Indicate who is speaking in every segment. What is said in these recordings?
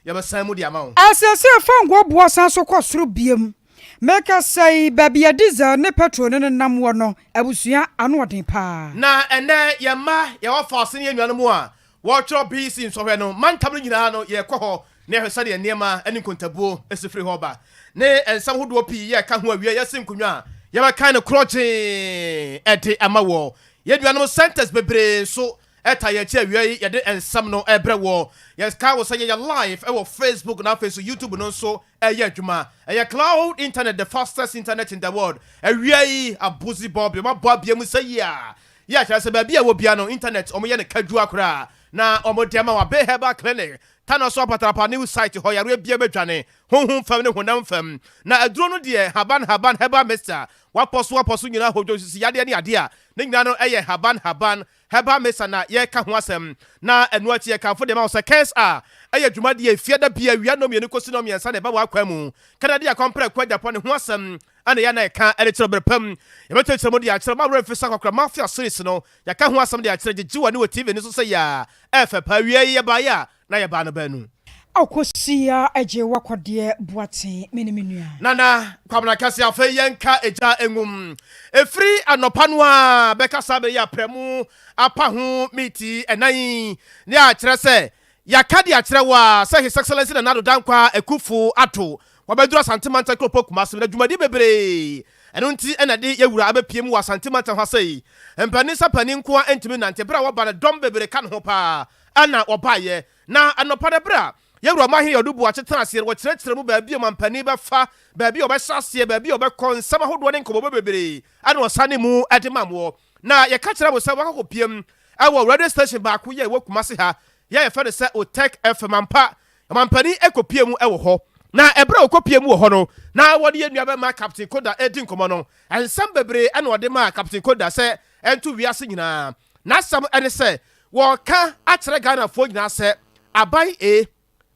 Speaker 1: yɛbɛsan mu di ama wo
Speaker 2: asese fango boa san so kosoro biem meka say baby diesel ne petrol ne nam wo no abusua ano odin pa
Speaker 1: na ene yɛma yɛwɔ faase ne anuanom a wɔtwerɛ BC nsɔhwɛ no mantam no nyinaa no yɛkɔ hɔ na yɛhwɛ sɛ nneɛma ani kontabuo esifiri hɔ ba ne ensam hodoɔ pii yɛka ho awie yɛse nkonwa yɛbɛkan no krɔgye ɛde ama wɔ yɛduanom centers bebree so eta yɛkyi awie yɛde ensam no ɛbrɛ wɔ yɛska wɔ sɛ yɛyɛ live ɛwɔ Facebook na Facebook YouTube no nso ɛyɛ adwuma ɛyɛ cloud internet the fastest internet in the world awie abuzi bob ma bob biam sɛ yia yɛ kyerɛ sɛ baabi a wɔ bia no internet ɔmo yɛ ne kadua koraa na ɔmo de ma wa be herbal clinic tano so patrapa new site hɔ yare bia bedwane honhom fam ne honam fam na aduro no de haban herbal mixture waposo nyina hojo sisi yade ne ade a ne nyina no ɛyɛ haban herbal mixture na yɛ ka ho asɛm na ɛno akyi yɛ ka fo de ma sɛ case a ɛyɛ dwuma de fiada bia wia no mienu kosi no miensa na ba wa kwa mu kada de akompre kwa japo ne ho asɛm ana ya na ɛka ɛde kyerɛ berpam yɛbɛtɛkyerɛ mo de akyerɛ ma refi sa kwakra mafia series no yɛka ho asɛm de akyerɛ gyewa ne wɔ TV ne so sɛ ya ɛfɛ pa wie yɛ ba ya na yɛ ba no banu
Speaker 2: akosia eje wakode boate menimenu
Speaker 1: nana kwamna kase afa yenka eja engum efri anopa no a beka sabe ya premu apa ho miti enan ne a kyerɛ sɛ yakade a kyerɛ wa sɛ his excellency na nado dankwa ekufu ato wabedura santimanta klopo kumasem na dwumadi bebre ɛno nti ɛna de yewura abepiem wa santimanta hɔ sɛ empani sapani nko a entimi nante bra waba na dom bebre kan ho pa ana obaye na anopa de bra yewura mahi yodubu achetana ase wo kyerɛkyerɛ mu baabi o mampani bɛfa baabi o bɛhyase baabi o bɛkɔ nsɛm ahodoɔ ne nkɔbɔ bebre ana ɔsane mu ɛde mamwo na yɛka kyerɛ mo sɛ wakɔ piem ɛwɔ radio station baako yɛ wɔ kumase ha yɛ yɛfɛ de sɛ o tech fm ampa mampani ekopie mu ɛwɔ hɔ na ɛbra okopie mu wɔ hɔ no na wɔde yɛ nua bɛma captain koda edi nkɔmɔ no nsɛm bebre ana ɔde ma captain koda sɛ ɛnto wiase nyinaa na asɛm ɛne sɛ wɔka akyerɛ Ghana fo nyinaa sɛ aban a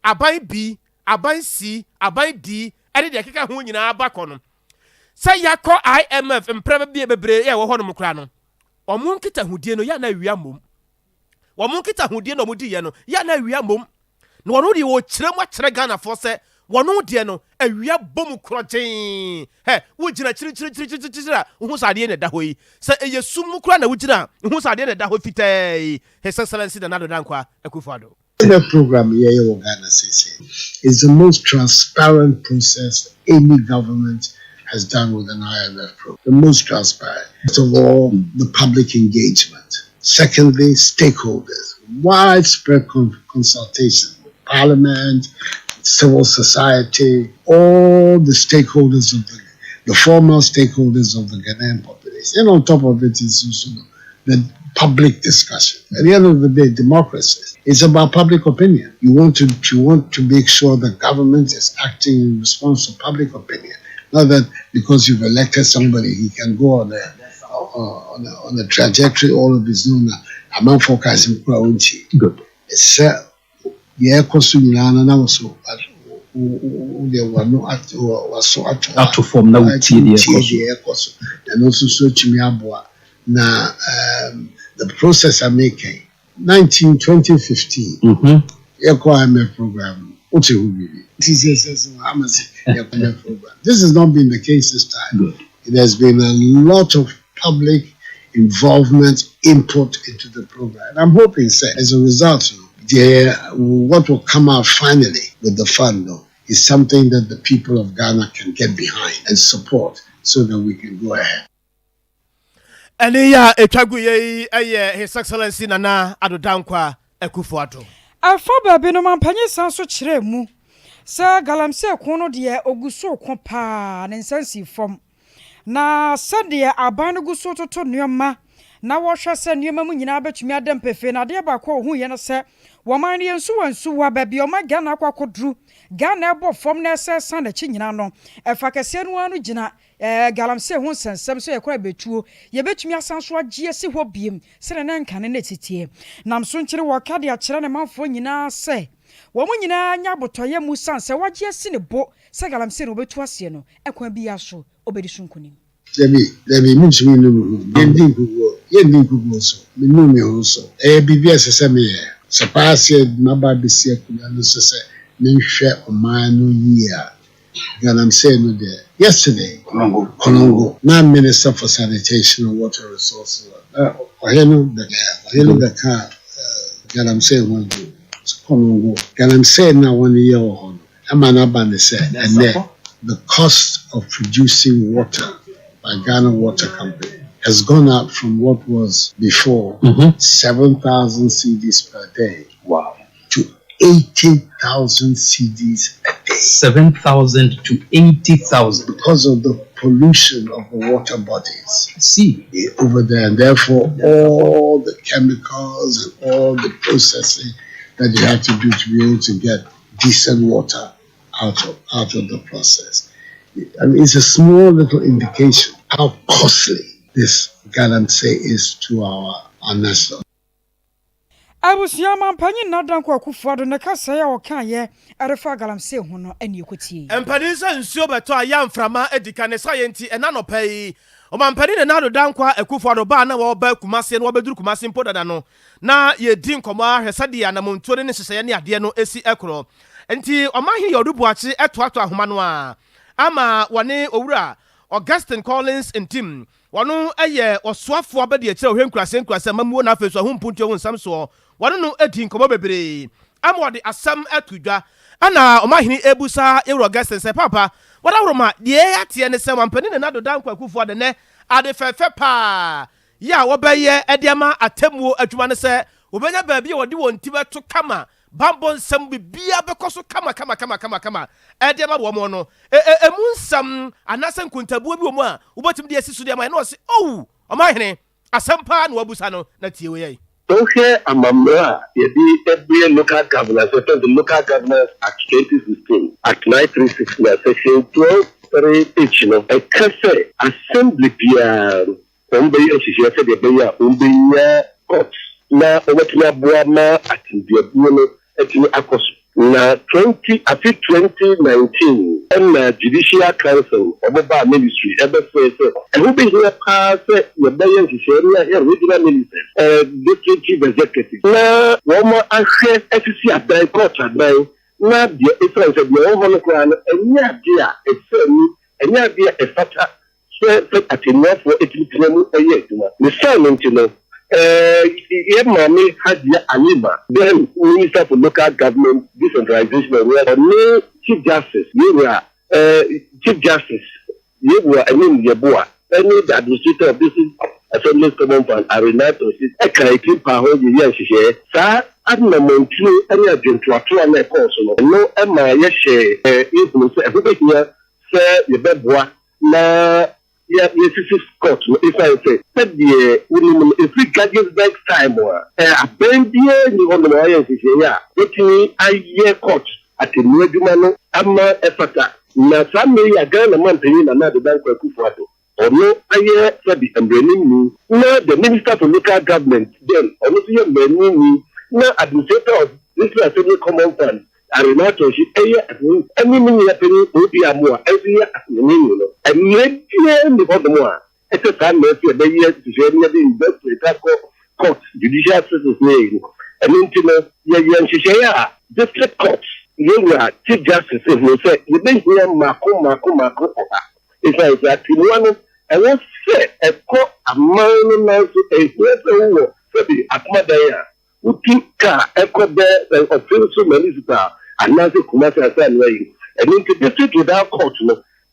Speaker 1: aban B, aban C, aban D, ɛde de keka ho nyinaa bakɔ no. Sɛ yakɔ IMF mprɛ bi bebre yɛ wɔ hɔ no mkra no. Ɔmo nkita hodie no ya na awia mom. Ɔmo nkita hodie no ɔmo di yɛ no ya na awia mom. Na wɔno de wɔ kyerɛ mu akyerɛ Ghana fo sɛ wɔno de no awia bom krɔgyen. He, wo gyina kyiri wo hu sade ne da hɔ yi. Sɛ ɛyɛ sum kura na wo gyina wo hu sade ne da hɔ fitaa. His excellency na nado dankwa Akufo-Addo.
Speaker 3: The program here in Ghana is the most transparent process any government has done with an IMF program. The most transparent. First of all, the public engagement. Secondly, stakeholders. Widespread consultation with Parliament, civil society, all the stakeholders of the formal stakeholders of the Ghanaian population. And on top of it is also the public discussion. At the end of the day, democracy is about public opinion. You want to make sure the government is acting in response to public opinion. Not that because you've elected somebody, he can go on a trajectory all of his own. I'm not forecasting good. It's yeah, also they were not to form now and also so Chimiabua. Now the process I'm making 2015 IMF program. This has not been the case this time. Good. It has been a lot of public involvement, input into the program. And I'm hoping, sir, as a result, what will come out finally with the fund, though, is something that the people of Ghana can get behind and support so that we can go ahead.
Speaker 1: And His Excellency Nana Addo Dankwa Akufo-Addo.
Speaker 2: Afa baabi no mampanye san so kyerɛ mu. Sɛ galamsey kono de oguso ko pa ne nsansi fom. Na sɛdeɛ aban no guso toto nneɛma na wɔhwɛ sɛ nneɛma mu nyinaa betumi adam pefe na de ba kɔ hu yɛ no sɛ wɔman ne nsu wansu wa baabi ɔma Ghana akwakodru Ghana ɛbɔ fom na ɛsɛ san na kyi nyina no ɛfa kɛse no anu gyina galamsey ho sensɛm so yɛkɔ abetuo yɛbetumi asan so agye si hɔ biem sɛ na nkane na titie nam so nkyere wɔka de akyerɛ ne manfo nyinaa sɛ wɔn nyinaa nya botoyɛ mu san sɛ wagye si ne bo sɛ galamsey no obetu asie no ɛkwan bi aso obedi sunkunim
Speaker 3: Debi minchimi no yendi kugo so me ho so bibia sese me ye sepase maba besi akuna no sese Minhwe Omano year. And I'm saying no there. Yesterday, Konongo, now Minister for Sanitation and Water Resources. The car. And I'm saying one day. Konongo. And I'm saying now 1 year on. I'm an abandon said, and then the cost of producing water by Ghana Water Company has gone up from what was before 7,000 cedis per day.
Speaker 4: Wow.
Speaker 3: To 80,000 cedis a day.
Speaker 4: 7,000 to 80,000.
Speaker 3: Because of the pollution of the water bodies.
Speaker 4: See.
Speaker 3: Over there. And therefore, all the chemicals and all the processing that you have to do to be able to get decent water out of the process. I mean, it's a small little indication how costly this galamsey is to our national.
Speaker 2: I was Yaman Panyin not done kwa kufuado na kasa ya wakanye arefa galamsey hono eni ekuti.
Speaker 1: Empanisa nsuo beto ayam frama edika ne sayenti enanopei. Omampani ne nado dankwa ekufuado ba na wo ba kumase no obeduru kumase mpo dada no. Na ye din komo ahwesade ya na montuo ne hyehyeye ne ade no esi ekro. Enti omahi yorubuachi etoato ahoma no a ama wane owura Augustine Collins intim wano eye osoafo abede akira ohwenkurase mamuo na afeso ahumpuntuo nsam so wano no edin komo bebre ama wode asam atudwa ana omahini ebusa ewura Augustine se papa wadawroma de atie ne se wampani ne nado dankwa kufu ade ne ade fefe pa ya wobeye ediama atemuo adwuma ne se obenya baabi wode wonti beto kama bambon sam bibia bekoso kama ede ma bo mo no emunsam anase nkuntabuo bi wo mu a ubotim de asisu de ma na o se oh omahene asampa na wabusa no na tie we yai
Speaker 5: okay amamra ye di every local government so the local government act 2016 act 936 section 12 no e kase assembly bia ombe ye hihie se de be ya ombe court na obetia boama atindiabuo no etini akoso na 2019 and judicial council oboba ministry ebe say who be here pass your bayan hihie here regional minister district chief executive na womo ahwe FCC adan court adan na de efranse de wo no kwa enya dia efani enya dia efata so atinwafo etintinamu eyeduma ne silent no Mami Hadia Alima, then Minister for Local Government Decentralization, no Chief Justice, you were Chief Justice, you were Yabua, any administrator of this Assembly's Common Fund, Arenato, a creative power, yes, sir, I'm not going to any agent to a person. No, am I yes, influence everybody here, sir, your bedboy, na. Yeah, yes, Scott. If I say, if we get this next time, a bend here, you want the lawyer to say, yeah, let me a year court at the Nedumano, Amma Efata. Now, some may a girl a month in another bank for Kufuato. Or no, a year for the embraining me. Now, the Minister for Local Government, then, honestly, embraining me. Now, administrator of this Assembly Common Fund. Arenato, she any minute happening will be a more every year as you know. And maybe before the more. It's a time that you're there to share the investment court, judicial system name. And into the district courts, you are Chief Justice, if you say, you think we are Mako. It's like that one, and let's say a court a man a person for the Akmadaya. Utika Ekwebe official municipal another commercial assembly and into district without court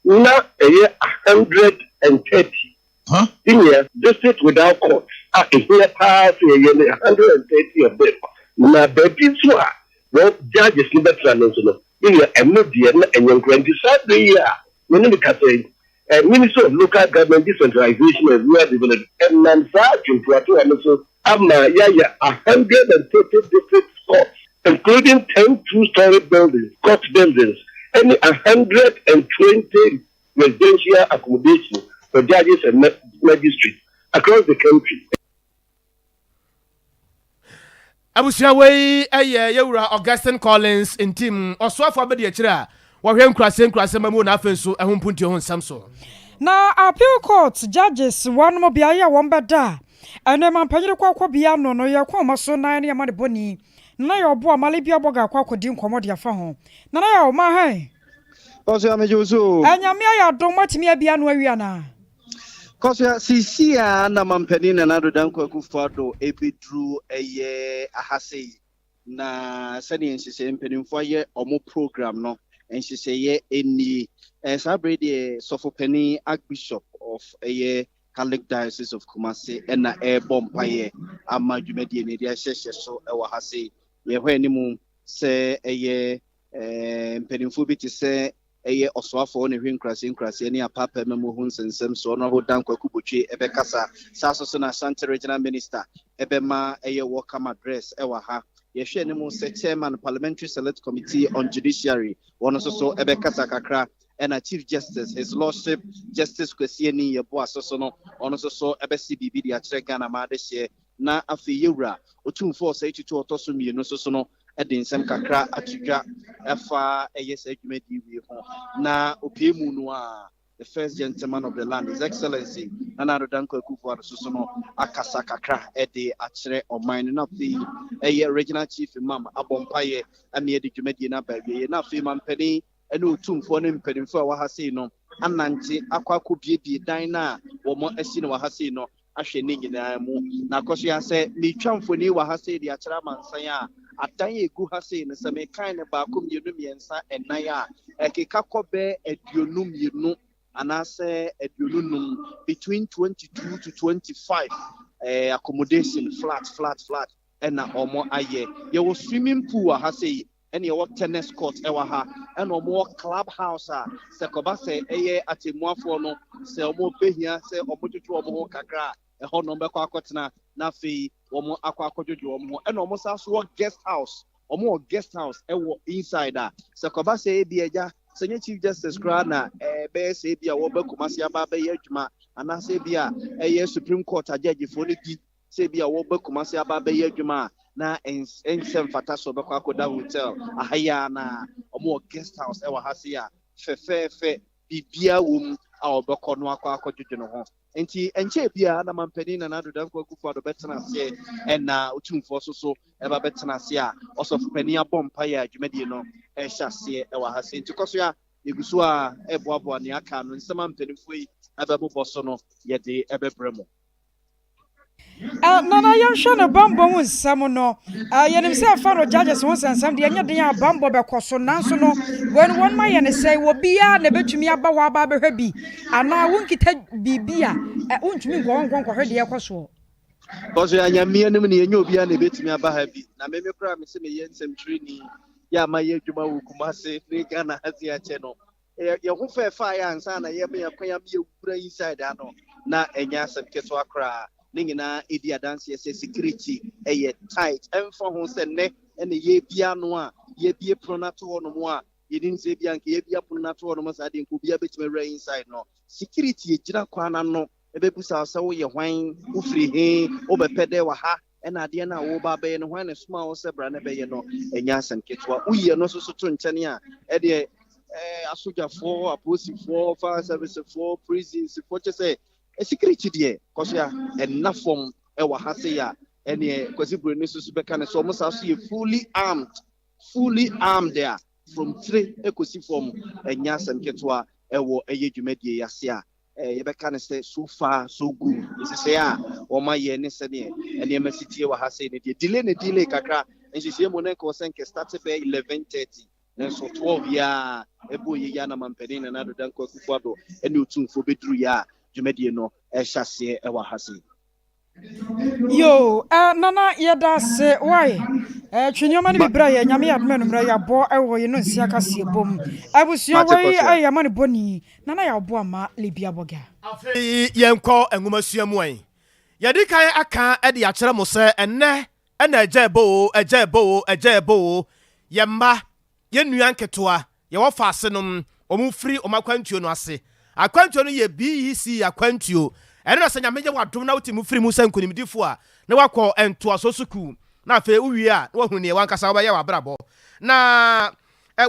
Speaker 5: now a year 130 in here district without court a year pass a year 130 of them now baby so well judges in the transition in your immediate and your 27 year when you can say Minister of Local Government Decentralization and Rural Development and Nansa Plateau and also Amna Yaya 130 district courts, including 10 two-story buildings, court buildings, and 120 residential accommodation for judges and magistrates across the country.
Speaker 1: Abusiawe yewura Augustine Collins in team osoafo abedi akira wahwe nkurase mamu na afenso ehumpunti ho nsam so
Speaker 2: na appeal court judges one mo bia ya won beda ene man panyere kwakwa bia no no ye kwa maso nan ne yamade boni na ya obo amale bia boga kwa kodi nkomo de afa ho na ya o ma hai
Speaker 6: Koso ya mejuso
Speaker 2: anyame ya dom matimi abia no awia na
Speaker 6: koso ya sisia na mampani na nado danko akufado ebedru eye ahase na sani nsise mpanimfo ye omo program no nsise ye eni sabrede sofopani archbishop of eye Catholic Diocese of Kumasi na bompaye ama dwumadi ne dia hyehye so e wa hase ye hwe ni mu se eye mpanimfo bi ti se eye osoafo ne hwenkrase ne apapa memo hu nsensem so no ho dankwa kubotwe ebe kasa saso so na Ashanti Regional Minister ebe ma eye welcome address e wa ha ye hwe ne mu se chairman Parliamentary Select Committee on Judiciary wono so ebe kasa kakra and a Chief Justice, His Lordship Justice Kwesieni Yebo Asosono, ono so ebe CBB di achire Ghana ma de hye na afi yewura otumfo say tutu otoso mienu so no e de nsem kakra atudwa efa eyes adwumadi wi ho na opiemu no a the first gentleman of the land, His Excellency Nana Danko Akufo-Addo so no akasa kakra e de achire oman na afi eye regional chief imam abompaye ame de dwumadi na ba wi na afi mampani ene otumfo ne mpanimfo a wahase no anante akwako biebie dan na wo mo asi no wahase no ahwe ne nyinaa mu na akoso ya se mitwamfo ni wahase de akyera mansan a adan egu hase no se me kan ne ba kom yenu miensa enan a ekeka kobe aduonum yenu anase aduonum between 22 to 25 accommodation flat ena omo aye ye wo swimming pool wahase and your tennis court ewa and no more clubhouse se koba se eye atemuafo no se omo behia se omo tutu omo kakra e ho no be kwa akotena na fi omo akwa akojojo omo and omo sa so guest house ewo inside se koba se e bia se nye Chief Justice kra na be se bia wo be Kumasi aba be adwuma ana se bia eye Supreme Court judge fo ne bi se bia wo be Kumasi aba be adwuma na ensem fata so bekwa koda hotel ahaya na omo guest house e wa hase a fefefe bibia wom a obekọ no akọjụjụ no ho enti enche bia na mampani na nado Danko Akufo-Addo betena se na otumfo so e ba betena se a osofopani abompa ya adwumadi no e hyase e wa hase enti koso ya eguso a e boaboa ne aka no nsema mpanimfo yi abebo so no ye de ebebremo
Speaker 2: nana yansha na bambo nsam no yenim se afa no judges won sansam de enya den ya bambo be koso nanso no when one ma ye ne say wo bia na betumi aba wa aba be hwa bi ana wonkita bibia wontumi nkonkonko hwe de ekoso
Speaker 6: koso ya nyame anim ne enya obia na betumi aba ha bi na me kura me se me ye nsem trini ya ma ye adwuma wo Kumasi Africa na hazi ya che no ye ho fa ya ansa na ye me akwa ya me ewura inside ano na enya asem keso akra ningina edi adanse se security tight emfa ho se ne ene ye bia no a ye bie pronato ho no mo a ye din se bia nke ye bia pronato ho no mo sa de nko bia betime re inside no security ye gira kwana no ebebusa se wo ye hwan wo firi he wo bepede wa ha ena ade na wo ba be no hwan ne suma wo se bra ne be ye no enya asem ketwa uye no so to nchane a ede asojafo aposifo fire service for prisons for say a security there cause ya enough from e wa hase ya ene kwasi bro ni susu beka ne so almost as you fully armed there from 3 ekosi from enya asem ketwa e wo eye dwumadie yase a ye beka ne say so far so good is say a o ma ye ne se ne ene masiti wa hase ne delay kakra nhihie mo ne ko senke start be 11:30 so 12 ya ebo ye ya na mampeni na nado Danko Akufo-Addo ene otumfo beduru ya dwumadie no hyase e wa hase
Speaker 2: yo nana yeda se why twenioma ne bibra ya nyame yadme no mra ya bo ewo ye no nsia kase bom abusua wai ayama ne boni nana ya bo ama lebia boga
Speaker 1: afei yenko enwumasua mu an yedi kan aka e de ya kire mo se enne na ejebo yemma yenua nketoa ye wo fa ase nom omufri omakwantuo no ase akwantuo no ye BEC akwantuo ene no senya meje wadom na wotimu firi mu sankunimdifo a na wakọ entoa so suku na afi uwie a na wahunu ne wankasa wo ba ye wabrabo na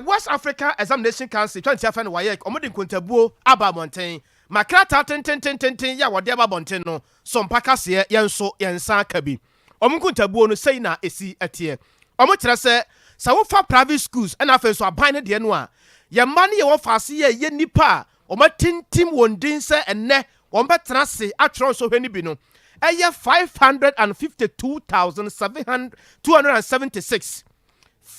Speaker 1: West Africa Examination Council 20 no waye omode nkontabuo aba monten makrata tenten ya wode aba bonten no Sompa kase yenso yensa ka bi omunkontabuo no sei na esi etie omo kire se wo fa private schools and afa so aban ne de no a ye ma ne ye wo fa se ye nipa omo tintim wondin se enne won betena se atro so hwani bi no eye 552,276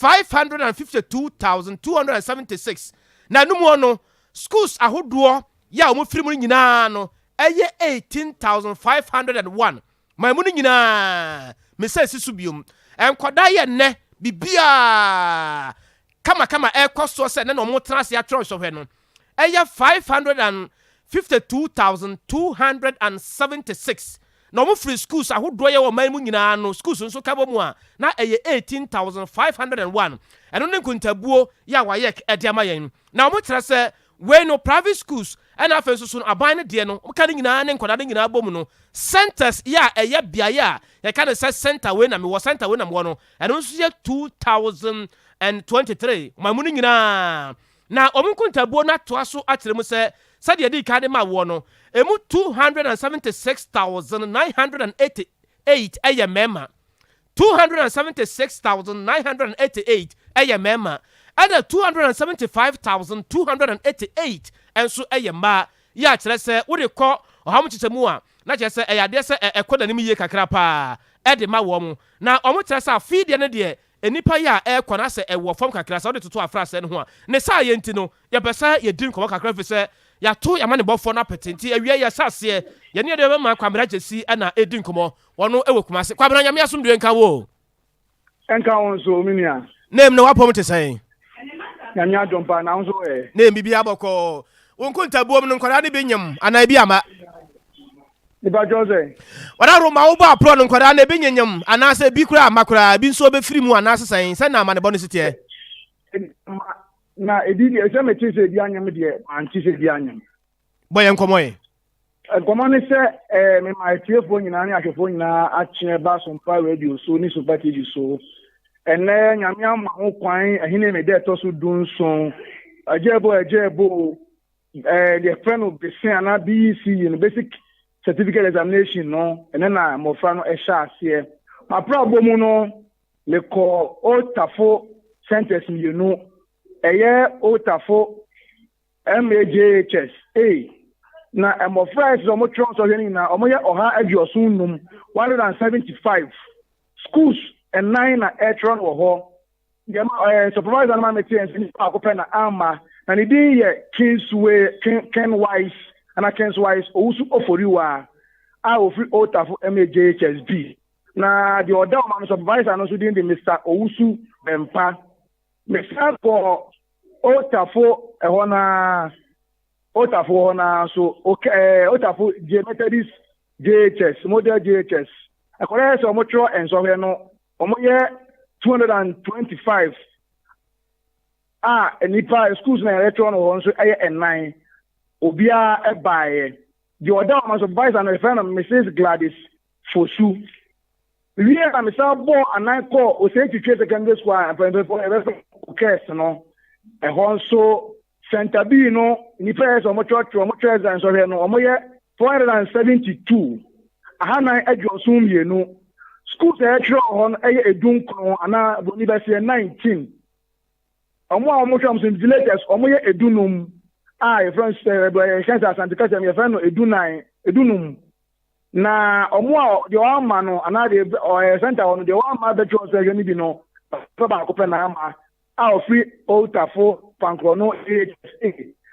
Speaker 1: 552,276 na numu no schools ahodo ya omo firi mu nyina no eye 18,501 ma mu nyina me say sisu biom enkoda ye ne bibia kama ekoso se ne no mo tena se atro so hwe no eye 552,276 na omo free schools ahodo ye wo man mu nyina no schools nso ka bo mu a na eye 18,501 eno ne kuntabuo ya waye ediama yen na omo kire se we no private schools and afa so aban ne de no ka ne nyina ne nkoda ne nyina bom no centers ya eye bia ya ye ka ne se center we na me wo center we na me no eno nso ye 2023 mamu ne nyina na omo kuntabuo na to aso akire mu se sade di ka de ma wo no emu 276,988 eye mema 276,988 eye mema and 275,288 enso eye ma ya kire se wo de kɔ ɔham chichemu a na kire se eyade se ekoda nim yie kakra pa e de ma wo mu na ɔmo kire se afide ne de enipa ya ekɔ na se ewo fam kakra se wo de toto afra se ne ho a ne sa ye nti no ye pesa ye din kɔmɔ kakra fi se ya to ya ma ne bɔfo na petenti awie ya sase ye ne de ma kwamra jesi na edin kɔmɔ wono ewo kuma se kwamra nyame asomdwe nka wo
Speaker 7: enka won so minia
Speaker 1: name no wapom te sɛn
Speaker 7: nyame adwompa na nso
Speaker 1: name bibia bɔkɔ wonkuntabuom no nkɔda ne benyam ana bi ama
Speaker 7: iba jose
Speaker 1: wada roma wo ba pro no nkɔda ne benyam ana se bi kura amakura bi nso be firi mu ana sesɛn sɛ na ama ne bɔ no sitie
Speaker 7: na edidi ese me ti se di anyam de anti se di anyam
Speaker 1: boye nkomoye
Speaker 7: nkomo ne se me ma tiefo nyina ne ahwefo nyina akye ba Sompa radio so ni Sompa TV so ene nyame ama ho kwan ehine me de to so dunson ajebo the friend of the senior BEC in basic certificate examination no ene na mo fra no e sha ase ma problem no le ko otafo sentence mi no eye otafo MAJHS na emofra is omo tron so heni na omo ye oha adiosun num 175 schools and 9 na etron wo ho dem supervisor na maintain ni akopɛ na ama na ne din ye Ken Wise ana Ken Wise owusu oforiwa a ofri otafo MAJHSB na the other man supervisor no so din de Mr. Owusu Bempa Mr. ko otafo ehona so okay otafo Methodist JHS model JHS akore so mo tro enso he no omo ye 225 enipa schools na electron won so eye en9 obia e baaye the other man supervisor no friend of Mrs. Gladys Fosu we na me sa bo anan call o say to secondary school and for case no e hon so center B no nipa so mo church mo treasure so he no omo ye 472 ahana adwosun mienu schools e tro hon eye edunkron ana boni ba se 19 omo tram some villages omo ye edunum e friends chance asante me friend no edunum na omo de o ma no ana de center on de o ma be tro so ni bi no ba ko pe na ama free otafo pankrono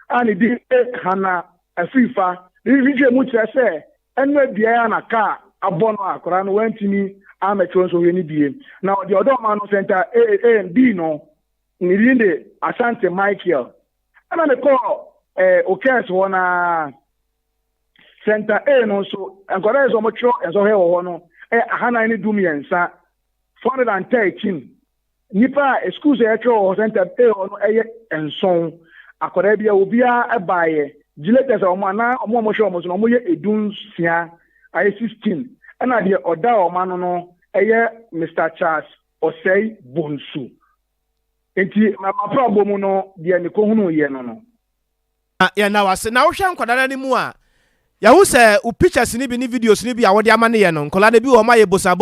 Speaker 7: ani di hana afifa rije mu kire se enu bia na ka abono akora no wantimi ametro so ni bie na the other man no center A and B no nilinde Asante Michael ana ne call okes wona center A no so akora so mo tro enso he wo no hana ni dumiensa 413 nipa schools etro center A no enson akora bia obia ebaye giletes o mana o mo hwe o mo so mo ye edunsia ay 16 ana de oda o mano no Mr. Charles Osei Bonsu enti ma problem no de ne ko hunu ye no
Speaker 1: ya na wase na wo hwe nkodara ni mu a ya wo se u pictures ni bi ni videos ni bi a wo de ama ne ye no nkola de bi wo ma ye bosa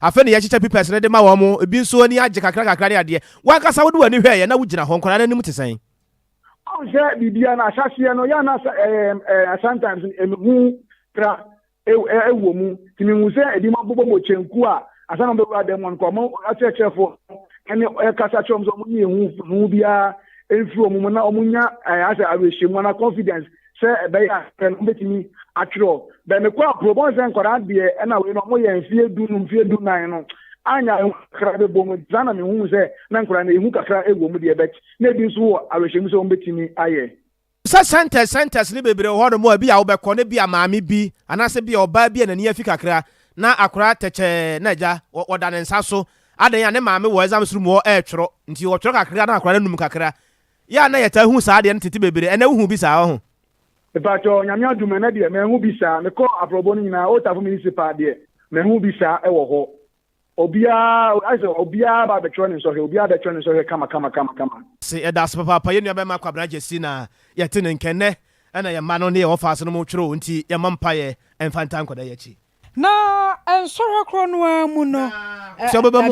Speaker 1: afa ne yɛkyekyɛ papers ne de ma wɔn mo ebi nso ani agye kakra ne adeɛ wankasa wode w'ani hwɛ yɛ na wogyina hɔ nkɔla n'anim te sɛn
Speaker 7: ɔnhyɛ biribiara na ahyɛseɛ no yɛ na sometimes emu tra ɛwɔ mu tìmí hu sɛ ebi ma bɔbɔ mo kyɛnku a asan na bɛwura dɛm wɔn kɔ ɔmo akyerɛkyerɛfo ɛne ɛkasa kyerɛ ɔmo sɛ ɔmo nye hu biara efiri ɔmo mu na ɔmo nya asɛ awerɛhyɛmu na confidence sɛ ɛbɛyɛ asɛ no bɛtumi atwerɛ bɛn kɔ aprobɔn sɛ nkɔdaa deɛ ɛna wei no ɔmo yɛ mfie du nan no anya ehu kakra bɛbɔ mu saa na mehu sɛ na nkɔdaa no ehu kakra ɛwɔ mu deɛ bɛt na ebi nso wɔ awerɛhyɛmu sɛ ɔmo bɛtumi ayɛ.
Speaker 1: sɛ centers ne bebree wɔ hɔ nom a bi a wobɛkɔ ne bi a maame bi anaasɛ bi a ɔbaa bi a n'ani afi kakra na akora tɛkyɛ na agya wɔda ne nsa so adan a ne maame wɔ exam soro mu hɔ ɛɛtwerɛ nti wɔtwerɛ kakra na akora no num kakra yɛ na yɛta hu saa deɛ no tete bebree ɛnɛ wohu bi saa ho
Speaker 7: ìpàtɔ nyame adum ɛnɛ deɛ mɛhu bi saa mekɔ aprɔbɔ no nyinaa otafo municipal deɛ mɛhu bi saa ɛwɔ hɔ obiara ba bɛtwerɛ ne nsɔhwɛ obiara bɛtwerɛ ne nsɔhwɛ kama
Speaker 1: se ɛda ase papaapa yɛnnua bɛma kwabena gyesi na yɛte ne nkɛnnɛ ɛna yɛma no ne yɛwɔ fa ase no mu twerɛ nti yɛma mpayɛ ɛmfa nta nkɔda yɛakyi
Speaker 2: na nsɔhwɛ korɔ no a mu no
Speaker 1: sɛ wobɛba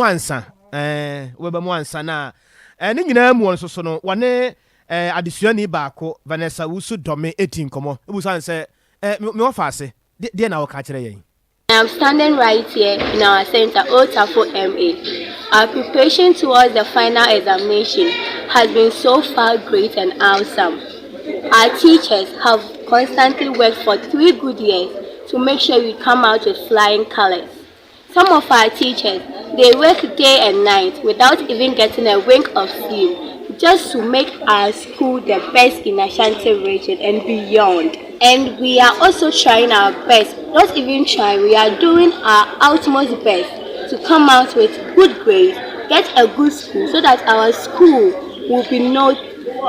Speaker 1: mu ansa na ne nyinaa mu nso so no wɔne adesuani baako Vanessa wusu dɔme eti nkɔmmɔ ebusan sɛ me wɔfa ase deɛ na wɔka kyerɛ yɛn.
Speaker 8: I am standing right here in our center, Otafo MA. Our preparation towards the final examination has been so far great and awesome. Our teachers have constantly worked for 3 good years to make sure we come out with flying colors. Some of our teachers, they work day and night without even getting a wink of sleep, just to make our school the best in Ashanti region and beyond. And we are also trying our best, not even trying, we are doing our utmost best to come out with good grades, get a good school so that our school will be known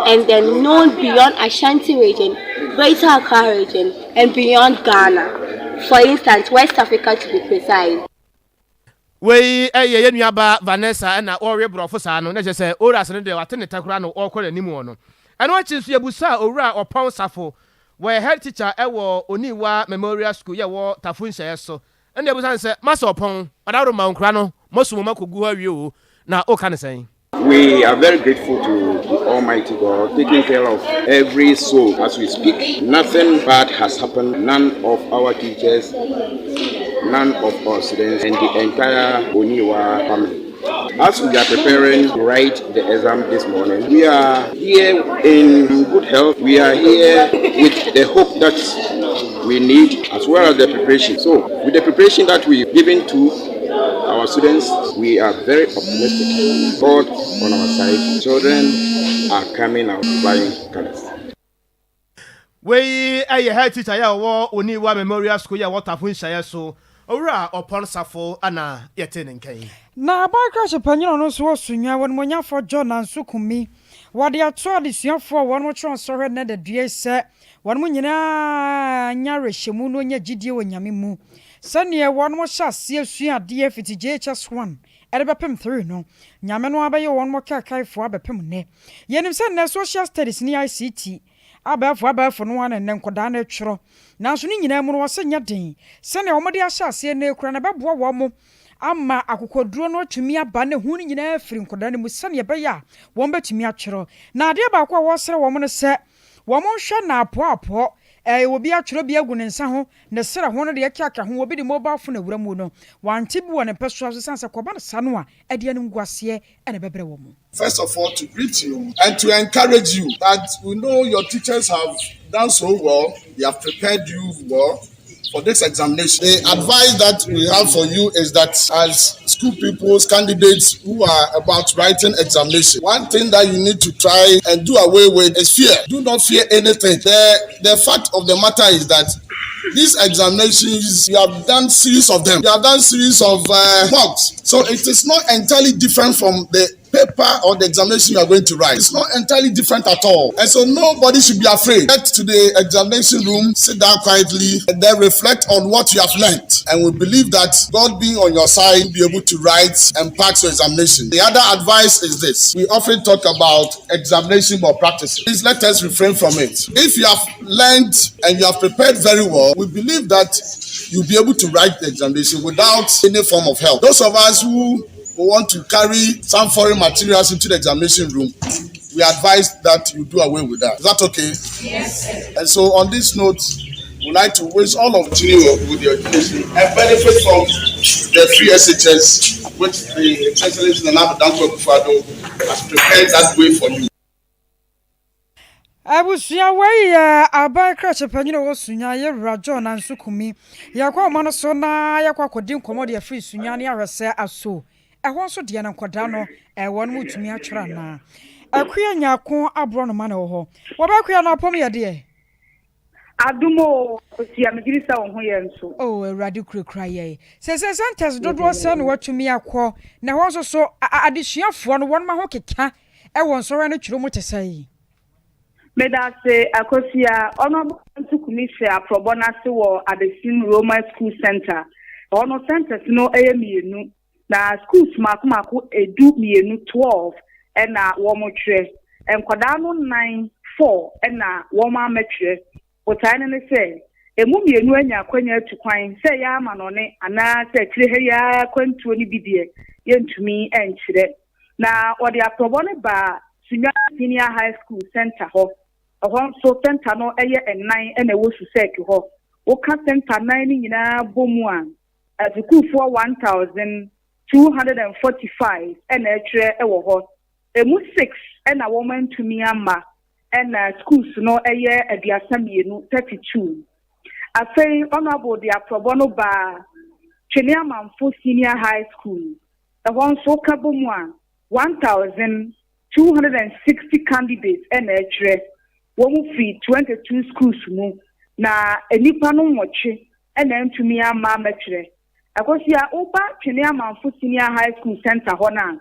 Speaker 8: and then known beyond Ashanti region, Greater Accra region and beyond Ghana. For instance, West Africa to be precise.
Speaker 1: Wei ye nuaba Vanessa na ɔre brɔfo saa no na kyerɛ sɛ oras no de wate ne takora no ɔkɔ n'anim wɔ no ɛno akyi nso yɛbusa owura ɔpɔn safo wɔ head teacher ɛwɔ Oniwa Memorial School yɛwɔ Tafo Nhyɛɛ so ɛna yɛbusa sɛ masa ɔpɔn ɔdaworo ma nkora no mɔso mɔma kɔgu hɔ awie o na ɔka ne sɛn.
Speaker 9: We are very grateful to the Almighty God taking care of every soul as we speak. Nothing bad has happened. None of our teachers, none of our students, and the entire Oniwa family. As we are preparing to write the exam this morning, we are here in good health. We are here with the hope that we need as well as the preparation. So, with the preparation that we've given to our students, we are very optimistic. God on our side. Children are coming out flying colors.
Speaker 1: We a head teacher yɛwɔ Oniwa Memorial School yɛwɔ Tafo Nhyɛɛ so owura ɔpɔn safo ana yɛte ne nkɛn.
Speaker 2: Na abakrahye panyin no so osunya won monyafo John Ansukumi wade ato adesuafo won mo twon sɔhwɛ na da dua sɛ won mo nyina nya rehyemu no nya gidie wɔ nyame mu sɛnea won mo hyɛ ase asua ade afiti JHS1 ɛrebɛpem 3 no nyame no abɛyɛ won mo kakaifo abɛpem ne yenim sɛ na social studies ni ICT abɛfo no wane ne nkoda na tworo nanso ne nyina mu no wɔsɛ nya den sɛnea wɔmde ahyɛ ase na ekura na bɛboa wɔ mo ama akokoduro no atumi aba ne hu ne nyina afiri nkoda ne mu sɛnea bɛyɛ a wɔn bɛtumi atworo na ade baako a wɔsere wɔn no sɛ wɔn hwɛ na apoapo obi atworo bi agu ne nsa ho ne sere ho no de yakaka ho obi de mobile phone awura mu no wante bi wɔ ne pɛso so sansa kɔba no sa no a ɛde ne nguase ɛna bɛbrɛ wɔ mu.
Speaker 10: First of all, to greet you and to encourage you that we know your teachers have done so well, they have prepared you well for this examination. The advice that we have for you is that as school pupils, candidates who are about writing examination, one thing that you need to try and do away with is fear. Do not fear anything. The fact of the matter is that these examinations, you have done series of them. You have done series of mocks. So it is not entirely different from the paper or the examination you are going to write. It's not entirely different at all. And so nobody should be afraid. Get to the examination room, sit down quietly, and then reflect on what you have learned. And we believe that God being on your side, will be able to write and pass your examination. The other advice is this. We often talk about examination or practice. Please let us refrain from it. If you have learned and you have prepared very well, we believe that you'll be able to write the examination without any form of help. Those of us who want to carry some foreign materials into the examination room, we advise that you do away with that. Is that okay? Yes. And so on this note, we'd like to wish all of you with your education and benefit from the free SHS, which the Excellency Nana Danko Akufo-Addo has prepared that way for you.
Speaker 2: Abusia wei abai krache panyino wo sunya ye rajo na nsukumi yakwa mano so na yakwa kodi nkomo de free sunya ne arese aso ehwo so de na nkoda no ehwo no mutumi atwera na akuya nyako abro no ma na wo ho wo ba kuya na apom ye de
Speaker 11: adumo osia megirisa wo ho ye nso
Speaker 2: awurade kurakura ye se sentence dodo se no watumi akọ na ho so adesuafo no won ma ho keka ehwo nso re no twiro mu tesai
Speaker 11: Medase akosia ono to commission aprobona se wo Adesin Roman School Center ono centers no mienu na schools mako edu mienu 12 na wo mo twe enkwada no 9-4 na wo ma metwe otane ne se emu mienu anya kwanya tukwan se ya ama no ne ana se kire he ya kwantuo ni bidie yentumi enkyire na odi aprobona ba senior high school center ho so center no eye ennan na wo susek ho wo ka center 9 ni nyina bomu a azukufo 1245 na etwe wo ho emu 6 na wo mantumi ama na schools no eye aduasa mienu 32 afei honorable the aprobono ba twene amanfo senior high school so ka bomu a 1260 candidates na etwe womu fi 22 schools mu na enipa no nwoche na ntumi ama metwere akosia uba twene amanfo senior high school center ho na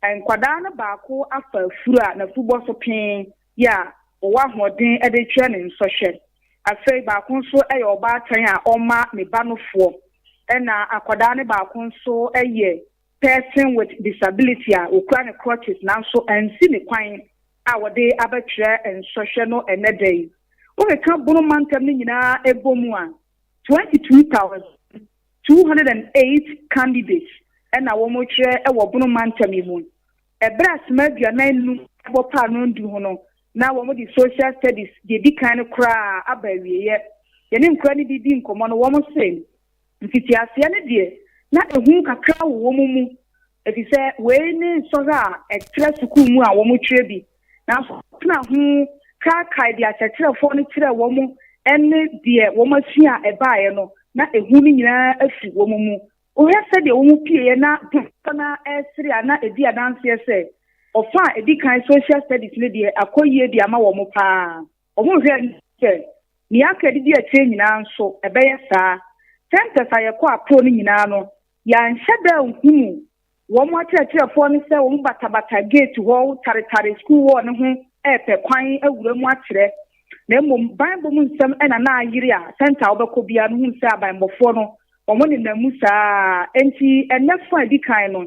Speaker 11: enkwada na baako afa fura na football so pin ya owa hoden e de twa ne nsohwe afei baako so oba atan a oma me banofo na akwada ne baako so person with disability a okura ne crutches na so ansi ne kwan awode abetre ensoshe no enedei o me kan bunu mantem ni nyina ebomu a 22,208 candidates na wo mo tire e wo bunu mantem mu ebra smagia na nu bo pa no ndu ho no na wo mo di social studies de di kan kra abawiye ye ne nkra ni di nkomo no wo mo sen mfiti asia ne de na ehun kakra wo mu eti se we ni soza extra school mu a wo mo tire bi na na hu kai dia chetrefo ni tire wo mu ene de wo ma sua ebaaye no na ehu ni nyina afi wo mu o hese de wo mu pie na esiri ana edi adanse ese ofa edi kan social studies ne de akoyie de ama wo mu pa o mu hwe se ni aka di atie nyina nso ebeye saa center sa ye ko apro ni nyina no ya nhada nhumu wo mo akyerɛkyerɛfoɔ no sɛ wo batabata gate ho tare school wo ne ho epe kwan awura mu akyerɛ na mmom bible mu nsɛm na na ayire a center wobɛkɔ bia no hu sɛ abanbɔfoɔ no wo mo ne namu saa enti ɛnɛfo adi kan no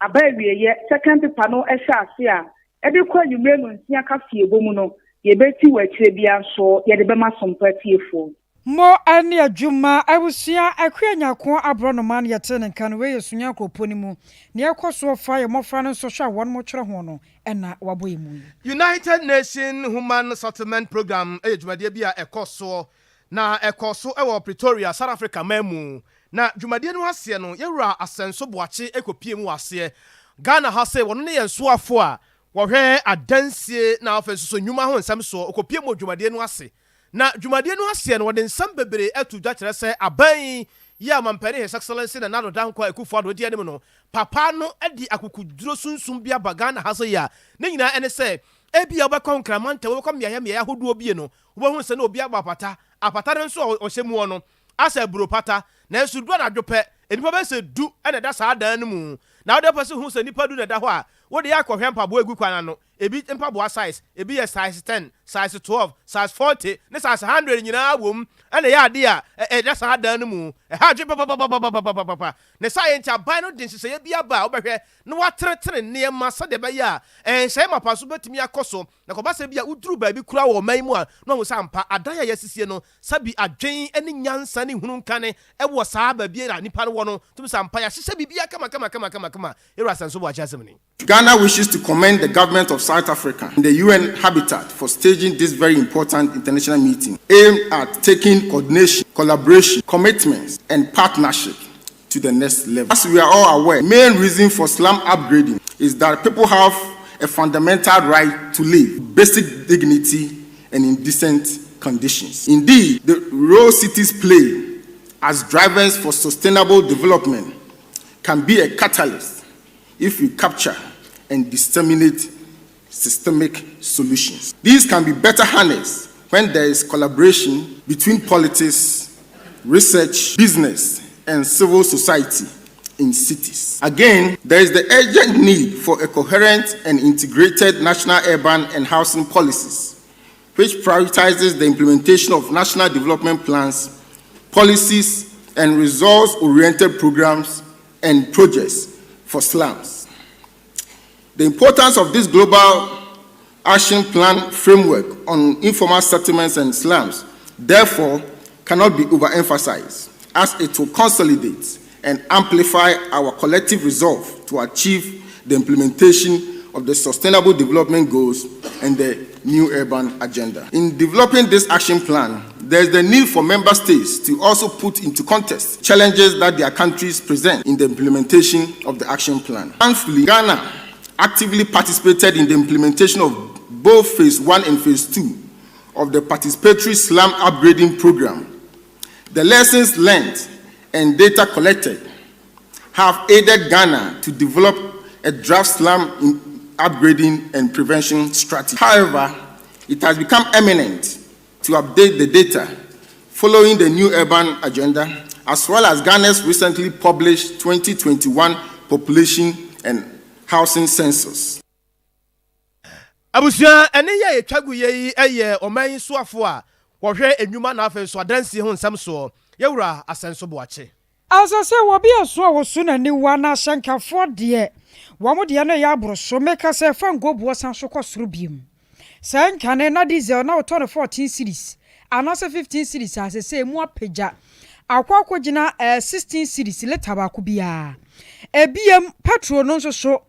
Speaker 11: abawieye second paper no ɛhyɛ ase a ɛde kɔ anwummerɛ no nsia ka fie bɔ mu no yɛbɛti wɔ akyerɛ bia nso yɛde bɛma Sompa tiefoɔ
Speaker 2: mo ani adwuma abusia akwa nyako abronoman yete ne kan we yesunya koponi mu ne ekoso fa ye mofra no so hwa won mo twere ho no na waboye mu
Speaker 1: United Nation Human Settlement Program ejumade bia ekoso na ekoso ewo Pretoria South Africa mamu na jumade no ase no yewura asenso boache ekopie mu ase Ghana ha se won ne yensoafo a wo hwe adansie na afenso nyuma ho nsam so okopie mu jumade no ase na jumade no ase no wode nsam bebere atu dwa kire se aban ya mampere his excellency na nado danko Akufo-Addo di anim no papa no edi akukuduro sunsum bia bagana ha se ya ne nyina ene se ebia obekon kramanta obekon miaya hodo obie no obo hu se na obi agbapata apata nso ohyemu no asa buro pata na esu do na dwope enipa be se du ene da saa dan no mu na wode pese hu se nipa du na da ho a wode yakɔhwe mpabo egu kwana no ebi mpabo size ebi ye size 10 size 12 size 40 ne size 100 nyinaa wom ɛna yɛ ade a ɛda saa dan no mu ɛha dwe papapapapapapa ne science aban no de nhyehyɛeɛ bi aba a wobɛhwɛ na wateretere nneɛma sɛdeɛ ɛbɛyɛ a ɛnhyɛe mapa so bɛtumi akɔ so na kɔbasa bi a woduru baabi kura wɔ ɔman mu a na ɔmo sɛ ampa adan a yɛsisie no sabi adwen ne nyansa ne hunu nkane ɛwɔ saa baabi a nipa no wɔ no tumi sɛ ampa yɛahyehyɛ biribiara kama ɛwura asɛnso bɔ akyɛ asɛm ni.
Speaker 9: Ghana wishes to commend the government of South Africa and the UN Habitat for staging this very important international meeting aimed at taking coordination, collaboration, commitments, and partnership to the next level. As we are all aware, the main reason for slum upgrading is that people have a fundamental right to live, basic dignity, and in decent conditions. Indeed, the role cities play as drivers for sustainable development can be a catalyst if we capture and disseminate systemic solutions. These can be better harnessed when there is collaboration between politics, research, business, and civil society in cities. Again, there is the urgent need for a coherent and integrated national urban and housing policies, which prioritizes the implementation of national development plans, policies, and results-oriented programs and projects for slums. The importance of this global action plan framework on informal settlements and slums, therefore, cannot be overemphasized, as it will consolidate and amplify our collective resolve to achieve the implementation of the Sustainable Development Goals and the New Urban Agenda. In developing this action plan, there is the need for member states to also put into context challenges that their countries present in the implementation of the action plan. Thankfully, Ghana actively participated in the implementation of both Phase 1 and Phase 2 of the participatory slum upgrading program. The lessons learned and data collected have aided Ghana to develop a draft slum upgrading and prevention strategy. However, it has become eminent to update the data following the New Urban Agenda, as well as Ghana's recently published 2021 Population and Housing Census.
Speaker 1: Abusia ene ye twagu ye eye oman so afo a wo hwe enwuma na afa so adansi ho nsam so yewura asenso bo ache
Speaker 2: asase wo bia so wo so na ni wa na hyenkafo de wo mo de na ya abro so meka se fa ngobuo san so kosoro biem sankane na diesel na 14 series anase 15 series asese mu apagya akwakogina 16 series leta ba ko bia ebiem petrol no so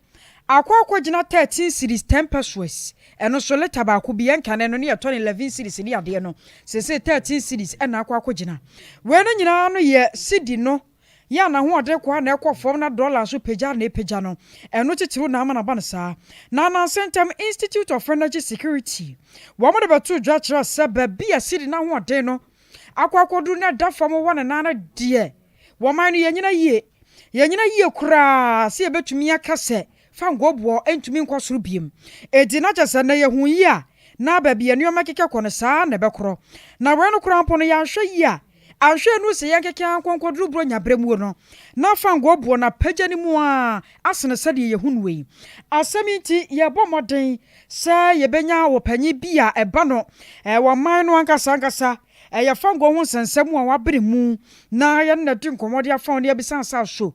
Speaker 2: akwakogina 13 series 10 pesos eno so leta ba ko bia nkane no ne 11 series ni ade no sese 13 series ena akwakogina we no nyina no ye cedi no ya na ho ode kwa na ekofom na dollar so pagya na pagya no eno titiro na ama na ba no saa na Centum Institute of Energy Security wo mo de betu dwa kira se ba bia cedi na ho ode no akwakodu na dafam wona na de wo man no yenyina yie kura se ebetumi akase fa ngobo entumi nkosoro biem edi na kyese na yehu yi a na ba bia nneoma keke kono saa na bekoro na we no kura mpo no ya hwe yi a ahwe no se yankeke ankonkoduru bro nyabremu no na fa ngobo na pagya ni mu a asene sade yehu no we asamiti ye bomoden sa ye benya wo panyi bia eba no wo man no ankasa ya fa ngo ho sensem a wabere mu na ya na di nkomode afa no ya bisan sa so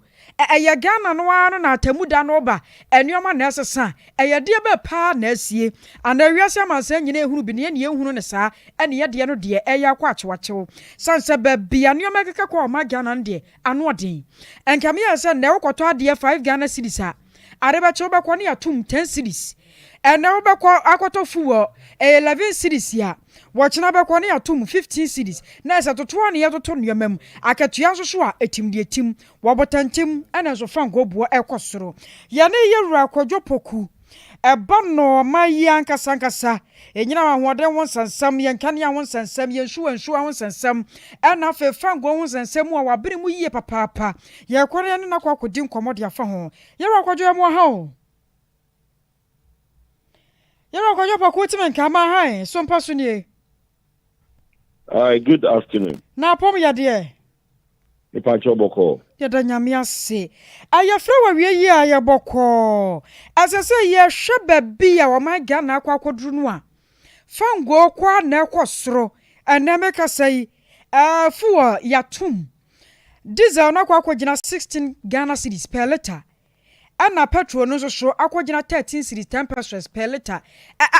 Speaker 2: ya Ghana no ano na atamuda no ba enuoma na esesa ya de be pa na asie ana wiase amansa nyina ehunu bi ne ehunu ne saa ene ye de no de ya kwa achewachew sanse ba bia nuoma keka kwa ma Ghana de ano odin enkame ya se na wokoto ade 5 Ghana cedis a areba choba kwa ne atum 10 cedis ene wobekọ akoto fuwo 11 cedis ya Watching about one year 15 cities. Nasa to 20 years to your mem. I catch Yansua, a team, dear Tim, Wabotan Tim, and as a fan go boy el costro. Yane Yara Quadropoku. A bonno, my yanka sankasa. And you know what I want and some young Kanya wants and some young shoe and shoe wants and some. And after fan goes and some more bring we ye papa. Ya Korean and a quack with Dim Commodia for home. Yara Quadra home. Yara Quadra Quitman come high, some person.
Speaker 5: Good afternoon.
Speaker 2: Na pom ya de.
Speaker 5: Nipa choboko.
Speaker 2: Ya da nyame ase. Aya fra wa wie yi aya boko. Asese ye hwe ba bi ya wo ma Ghana akwakoduru no a. fango kwa na ekosoro ene meka say fuwa yatum diesel na kwa akogina 16 Ghana cedis per liter ana petrol no so akogina 13 cedis 10 pesos per liter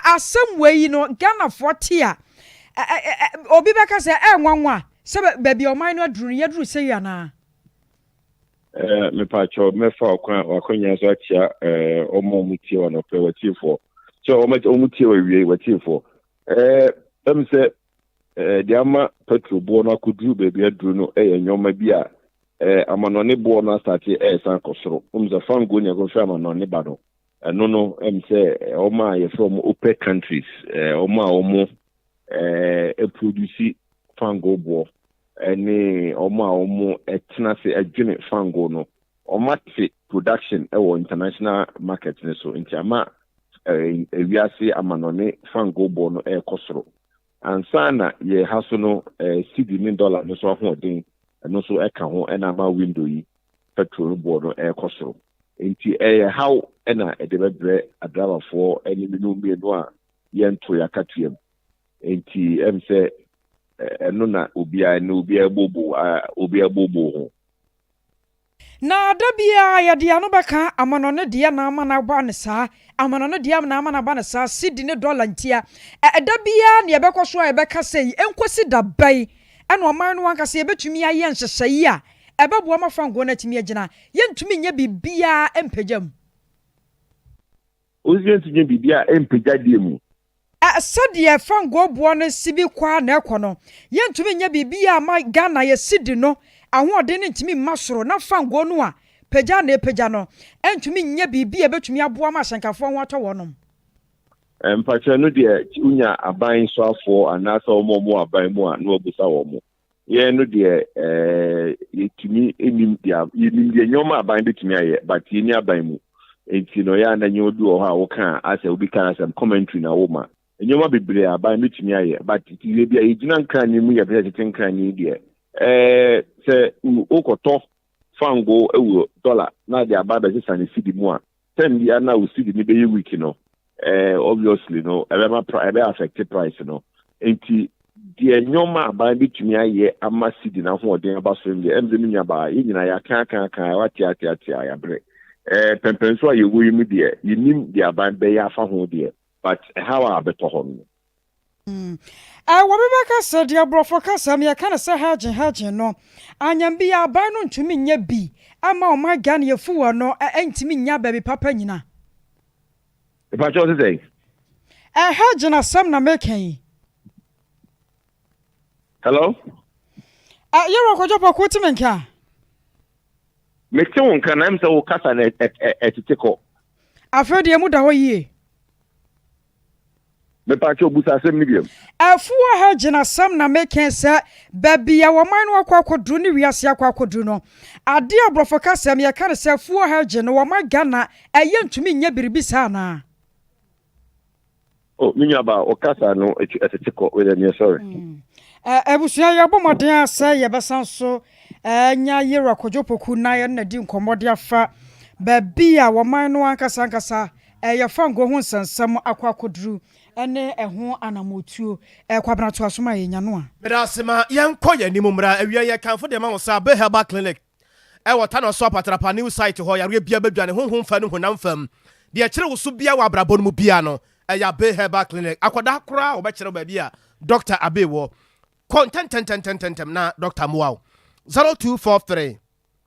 Speaker 2: asem we no Ghana 40 a obi beka say enwanwa se baby oman no aduru yaduru say yana
Speaker 12: me pacho me fa akonya so atia omo mutie wa no prewatifo so omutie wa wie watifo em se diama petrol bo no akudu baby aduru no nyoma bi a amanone bo no start san kosoro umza fango nya go fama no ne bado no em se oma ye from OPEC countries oma produce fango bo any omo etna se adwene fango no omate production international market ne so ntiama ewiase amanone fango bo no kosoro ansana ye haso no $60 million no so hoden no so eka ho na ma window yi petrol bo no kosoro nti how na de bebre adrawa for any minimum no a yento yakatuem nti em se no na obia bobo ho
Speaker 2: na dabia ya dia no baka amanone dia na amana ba ne sa amanone dia na amana ba ne sa $60 ntia dabia ne yebekọ so a yebeka sei enkosi dabai ena oman no anka se yebetumi aye nhyehyei a ebebo ma fango na timi agina yentumi nya bibia empejam
Speaker 12: ozi nya bibia empejadie mu
Speaker 2: sadie fango bo no sibi kwa na ekono yentumi nya bibia ma Ghana ye sidi no ahoɔden ne ntimi masoro na fango no a pagya na pagya no entumi nya bibia betumi aboa ma hyenkafo ho atɔ wonom
Speaker 12: mpacha no de unya aban so afo anasa omomo aban mu a no obusa wo mo ye no de yetumi enim dia yenim de nyoma aban betumi aye but yeni aban mu enti no ya na nyodu o ha wo kan asa obi kan some commentary na wo ma nyoma bebre aban betumi aye but tie bia yegina nkan ni mu ya bia tete nkan ni de se okoto fango ewo dollar na de aba be sane sidi mu a tem dia na wo sidi ni be ye week no obviously no ebe affected price no enti de nyoma aba bitumi aye ama sidi na ho odin aba so ndi emze mi nyaba yinyina ya kan wati ya bre pempenso aye wo yimi de yinim de aba be ya fa ho de but how abeto ho no
Speaker 2: wabibaka sadia brofo kasa me kana se haje no anyambi ya aba no ntumi nya bi ama o ma Ghana ye fuwa no entimi nya ba bi papa nyina
Speaker 12: if I just say
Speaker 2: haje na sam na mekan
Speaker 12: hello
Speaker 2: yero ko jopo ko timenka
Speaker 12: me tun kan am se o kasa na etitiko
Speaker 2: afedi emu da ho yie
Speaker 12: me pa cho busa sem ni biem
Speaker 2: afuwa haje na sam na mekan se babia wo man no akwakodru ni wiase akwakodru no ade abrofo kasa me kan se afuwa haje no wo ma Ghana ntumi nya biribisa na
Speaker 12: minya ba o kasa no etitiko we dey sorry
Speaker 2: ebusia ya bomoden asa ye besan so nya yero kojopoku na ye na di nkomode afa babia wo man no ankasa ye fango ho sansam akwakodru ene eho anamotuo kwabna to asoma ye nya no a
Speaker 1: bedasema yenko ye nimumra awia ye kanfo de ma wo sa Behaba Clinic wota no so patrapa new site ho yare bia badwane honhom fa no honam fam de kire wo so bia wa brabo no mu bia no ya Behaba Clinic akoda kora wo be kire ba bia Dr. Abewo kontententententem na Dr. Muau 0243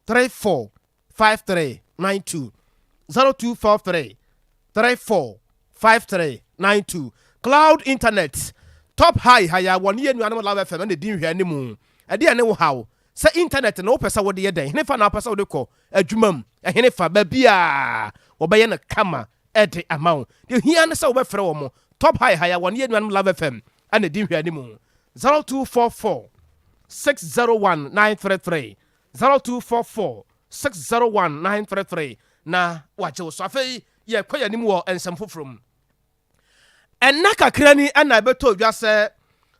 Speaker 1: 34 5392 0243 34 5392 Cloud Internet top high haya woni ye nuanom Love FM na din hwe animu ade ane wo hawo sa internet na wo pesa wo de ye den henefa na pesa wo de ko adwumam henefa ba bia wo be ye na kama ede amount de hia na sa wo be frɛ wo mo top high haya woni ye nuanom Love FM ane din hwe animu 0244 601 933 0244 601 933 na waje wo so afei ye kwa ya nimu wo ensem fofrom enna kakrani ana beto dwase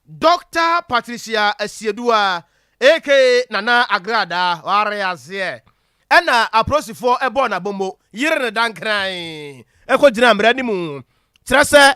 Speaker 1: Dr. Patricia Asiedua aka Nana Agrada ware azie ena aprosifo ebo na bombo yire ne dankran ekogina mra nimu kire se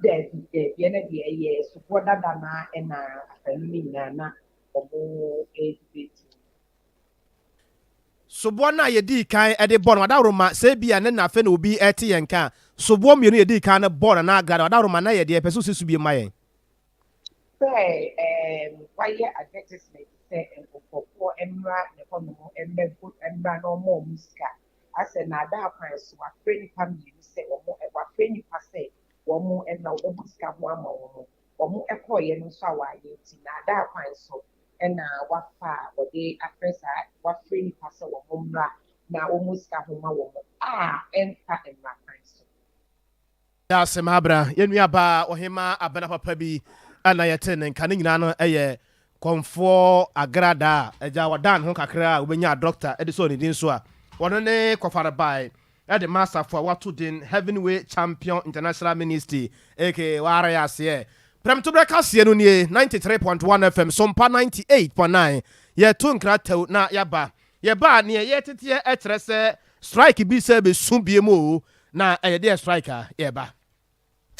Speaker 13: There's the year support that dana and na omo debate.
Speaker 1: Sobo na yedi kan e de bon wadaroma se bia ne na fe na obi ete yenka sobo mienu yedi kan ne bon na agada wadaroma na yede peso sesu bi mayen.
Speaker 13: Say why advertisement say for emra the kono embe put emra no more musika. I said na da kwan so afreni family say omo e wa freni pa say omo e na omo musika ho ama omo e ko ye no so awaye ti na da kwan so e na wa fa ode afresa wa freni pa say omo mra na omo musika ho ma omo enta emra kwan so.
Speaker 1: Ya se mabra yenu aba ohema abana papa bi ana yete ne nka ne nyina no eye konfo agrada eja wadan ho kakra obenya doctor edison din so a wono ne kofare bai e de master for watu din heavyweight champion international ministry aka ware yase prem to break ase no nie 93.1 FM Sompa 98.9 ye to nkra tew na yaba ye ba ne ye tete etre se strike bi se be subie mo na eye de striker ye ba.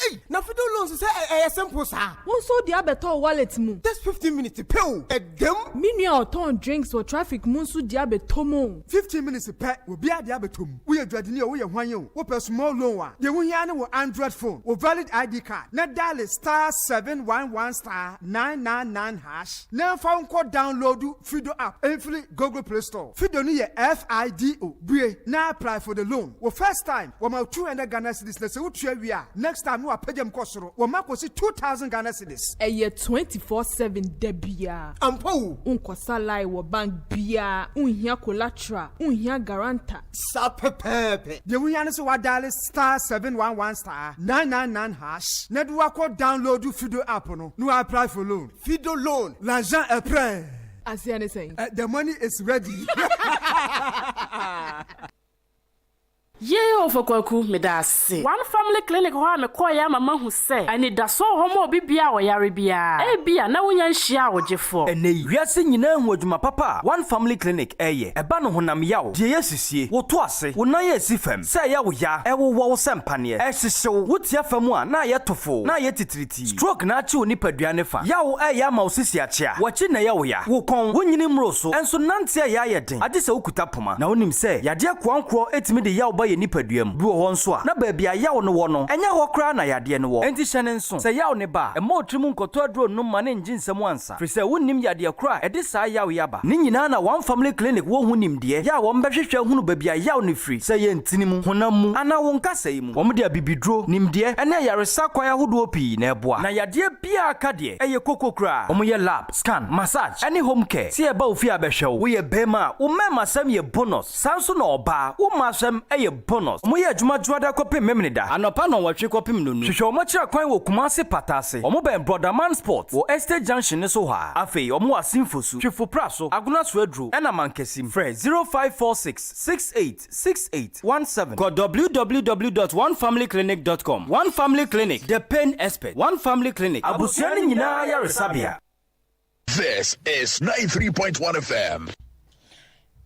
Speaker 14: Hey, na fido loans say simple sa.
Speaker 15: Won so dia beto wallet mu.
Speaker 14: Just 15 minutes pay o. Edem.
Speaker 15: Minua ton drinks for traffic mu so dia beto mo.
Speaker 14: 15 minutes pay we bia dia beto mu. We adwadini o we hwan o. We per small loan wa. Ye wo hia ne wo Android phone, wo valid ID card. Na dial *711*999#. Na fa unko download Fido app every Google Play Store. Fido ni ye FIDO. Bue na apply for the loan. Wo first time, wo ma 200 Ghana cedis na se wo tua wi a. Next time apagem kosoro wo makosi 2000 Ghana cedis
Speaker 15: eye 24/7 debia
Speaker 14: ampo
Speaker 15: unkosa lai wo bank bia unhia collateral unhia guarantor
Speaker 14: sapepepe de wunya so wa dial *711*999# na do akọ download Fido app no apply for loan. Fido loan l'argent est prêt.
Speaker 15: As you saying
Speaker 14: the money is ready.
Speaker 16: Yeah, for kwaku medase. One family clinic ho me call ya mama hu say. Ani da so ho mo bibia wo yare bia. E bia na wonya nhia wo gefo.
Speaker 17: Enei wiase nyina hu adwuma papa. One family clinic eye. Eba no honam yawo. Die yesisie. Wo to ase. Wo nan ye sifam. Say ya wo ya. E wo wo sempane. E hyehyew. Wo tia fam a na ye tofo. Na ye titriti. Stroke na achi oni paduane fa. Yawo e ya ma osisi achia. Wo chi na yawo ya. Wo kon wo nyini mro so. Enso nante ya ye den. Ade se wo kuta poma. Na onim say yade akwankro etimi de yawo ye nipaduam bi wo nso a na ba bia yawo no wo no enya ho kra na yade no wo enti hyene nso se yawo ne ba e ma otrimu nkoto adro no ma ne ngi nsem ansa firi se wonnim yade kra e de saa yawo yaba ni nyina na one family clinic wo hu nimde ya wo mbehwehwe hunu ba bia yawo ne firi se ye ntinimu honam mu ana wo nkasa yi mu wo mde abibidro nimde ene yaresa kwan ahodo opi na eboa na yade bia aka de eye kokokra omo ye lab scan massage any home care se e ba ofi abehwew wo ye bema wo mema sam ye bonus sanso na oba wo masam eye bonus mo ye adwuma juada kopem memnida anopa no watwe kopem nonu hwehwe omo kira kwan wo Kumasi patase omo ben brother man sport wo estate junction so ha afei omo asimfosu hwefo praso aguna so adru ena mankesim frɛ 0546686817 go www.onefamilyclinic.com. One Family Clinic, the pain expert. One Family Clinic abusuani nyina ya resabia.
Speaker 18: This is 93.1 FM.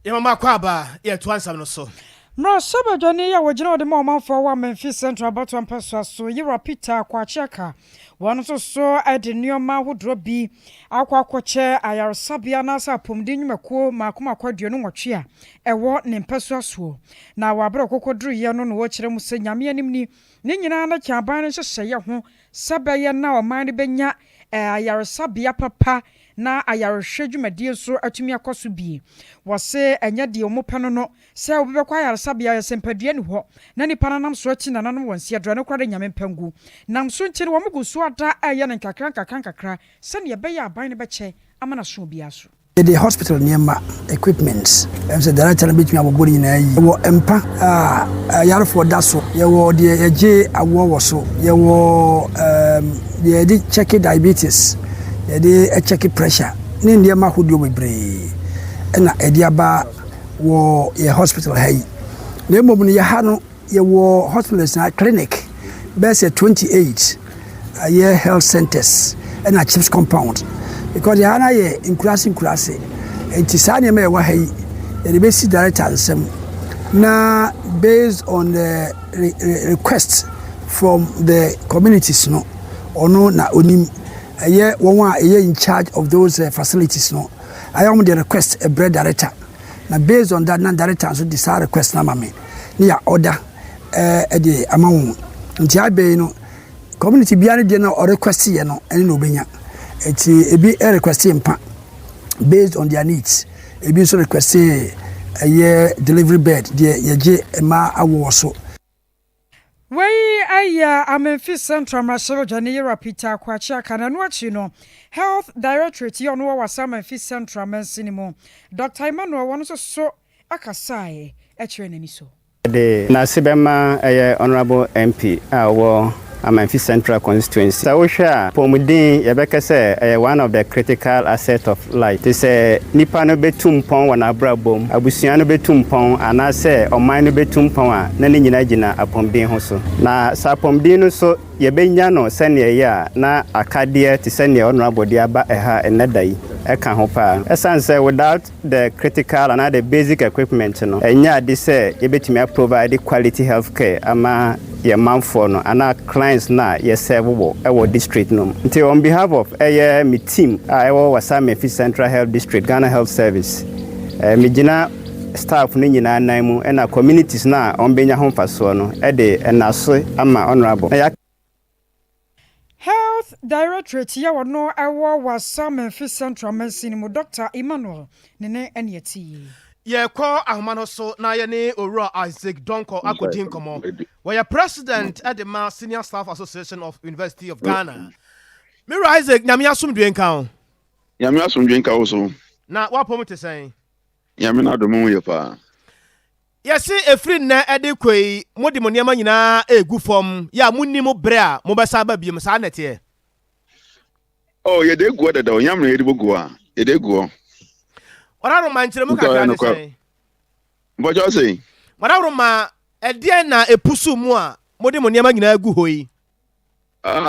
Speaker 1: Yamama kwaba ye twansam no so.
Speaker 2: Mra sabadwani ya wajina ode ma omanfo wa Memphis Central Bottom Emphasis so Yira Peter Kwachiaka wano so ade nioma hodro bi akwakoche ayarsabia na sa pomdi nwumako makoma kwadua no nwotwe a ewo ne mpaso aso na wabra kokodru ye no no wo kire mu se nyame animni ne nyina na kyaban ne hyehye ho sabaye na oman ne benya ayarsabia papa na ayarhwe dwumadie so atumi akoso bi wose enya de omopano no se obebekwa ayarsabia yasempadua ne ho na nipa nanam so achi nanam wonse adra ne kwade nyame mpangu nam so nkyere wo mugu so ada aye ne nkakra se ne be ya aban ne beche amana so bia so
Speaker 19: the hospital niema equipments the director na betumi abobori nyina yi wo empa yare for daso ye wo de eje awo wo so ye wo ye di check diabetes ye di check pressure ne niema hodio bebre na ediaba wo ye hospital hay ne mom ne ye ha no ye wo hospitals na clinic best 28 ye health centers and a chips compound because the hana ye inkurase enti sane me wa hai the basic director nsem na based on the request from the communities no ono na onim eye won a eye in charge of those facilities no I am the request a bread director na based on that na director so decide request na mame ni ya order the amount nti abe no community biare de na o request ye no ene no benya eti ebi request mpa based on their needs ebi so request a delivery bed de yeje ma awo so
Speaker 2: Wei aya Amenfi Central Marshal Jani Rapita Kwacha Kananu Chino Health Directorate yon wa Amenfi Central Mensinimo Dr. Emmanuel won so akasai etreneni so
Speaker 20: the Nasibema honorable MP Amenfi Central constituency. Sawusha pomudin yebeka say one of the critical assets of life. They say nipa no betumpon wana brabom, abusua no betumpon anase oman no betumpon a na ne nyina gina apomden ho so. Na sapomden no so yebenya no sene ya na akade te sene honorable dia ba eha enedai eka ho pa. Esan say without the critical and the basic equipment no enya de say yebetimi provide quality health care ama ye manfo no ana clients na ye serve our district no. Until on behalf of me team our Amenfi Central Health District Ghana Health Service me gina staff no nyina nan mu na communities na on benya ho faso no de enaso ama honorable
Speaker 2: Health Directorate ya wono ewo Amenfi Central Mensinimo Dr. Emmanuel nene enieti
Speaker 1: ye ko ahomano so na ye ne Owura Isaac Donko akodin komo we are president at the Senior Staff Association of University of Ghana. Miro Isaac nyame asomdwe nka
Speaker 12: nyame asomdwe nka so
Speaker 1: na wa pomo te sen
Speaker 12: nyame na domo ye pa
Speaker 1: yesi efri na ede kwei modi mo niam nyina egu fom ya munnim bre a mo besa ba biem sa nete
Speaker 12: oh ye de gu da nyame ye de bogu a ye de gu
Speaker 1: ora ro manchire mu kakra ne sen
Speaker 12: bojo sei
Speaker 1: ora ro ma ede na epusu mu a modi mo niam nyina egu hoi